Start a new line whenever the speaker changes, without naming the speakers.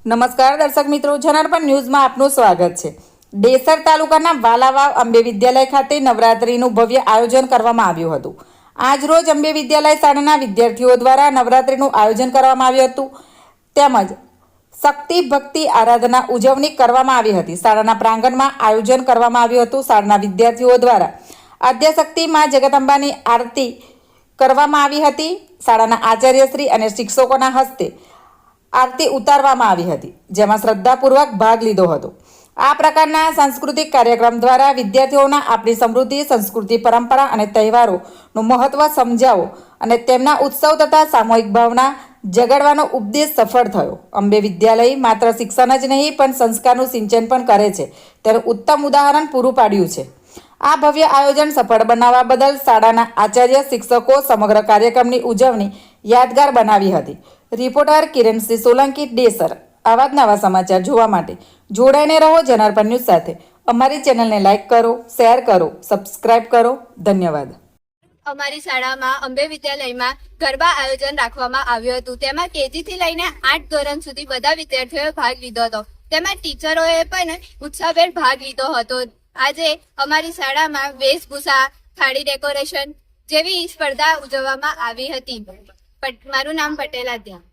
નમસ્કાર દર્શક મિત્રો, જનાર્પણ ન્યૂઝમાં આપનું સ્વાગત છે। ડેસર તાલુકાના વાલાવાવ અંબે વિદ્યાલય ખાતે નવરાત્રીનું ભવ્ય આયોજન કરવામાં આવ્યું હતું। આજ રોજ અંબે વિદ્યાલય શાળાના વિદ્યાર્થીઓ દ્વારા નવરાત્રીનું આયોજન કરવામાં આવ્યું હતું તેમજ શક્તિ ભક્તિ આરાધના ઉજવણી કરવામાં આવી હતી। શાળાના પ્રાંગણમાં આયોજન કરવામાં આવ્યું હતું। શાળાના વિદ્યાર્થીઓ દ્વારા આદ્યશક્તિ માં જગદંબાની આરતી કરવામાં આવી હતી। શાળાના આચાર્યશ્રી અને શિક્ષકોના હસ્તે આરતી ઉતારવામાં આવી હતી, જેમાં શ્રદ્ધાપૂર્વક ભાગ લીધો હતો। આ પ્રકારના સાંસ્કૃતિક કાર્યક્રમ દ્વારા વિદ્યાર્થીઓના આપણી સમૃદ્ધિ, સંસ્કૃતિ, પરંપરા અને તહેવારોનું મહત્વ સમજાવો અને તેમના ઉત્સવ તથા સામૂહિક ભાવના જગાડવાનો ઉપદેશ સફળ થયો। અંબે વિદ્યાલય માત્ર શિક્ષણ જ નહીં પણ સંસ્કારનું સિંચન પણ કરે છે તેનું ઉત્તમ ઉદાહરણ પૂરું પાડ્યું છે। આ ભવ્ય આયોજન સફળ બનાવવા બદલ શાળાના આચાર્ય, શિક્ષકો સમગ્ર કાર્યક્રમની ઉજવણી યાદગાર બનાવી હતી। રિપોર્ટર કિરણસિંહ સોલંકી, ડેસર। આવા જ નવા સમાચાર જોવા માટે જોડાઈને રહો જનાર્પણ ન્યૂઝ સાથે। અમારી ચેનલને લાઇક કરો, શેર કરો, સબસ્ક્રાઇબ કરો। ધન્યવાદ।
અમારી શાળામાં અંબે વિદ્યાલયમાં ગરબા આયોજન રાખવામાં આવ્યું હતું। તેમાં કેજી થી લઈને 8 ધોરણ સુધી બધા વિદ્યાર્થીઓએ ભાગ લીધો હતો। તેમાં ટીચરોએ પણ ઉત્સાહભેર ભાગ લીધો હતો। આજે અમારી શાળામાં વેશભૂષા, થાળી ડેકોરેશન જેવી સ્પર્ધા ઉજવવામાં આવી હતી। મારું નામ પટેલ આદ્યા।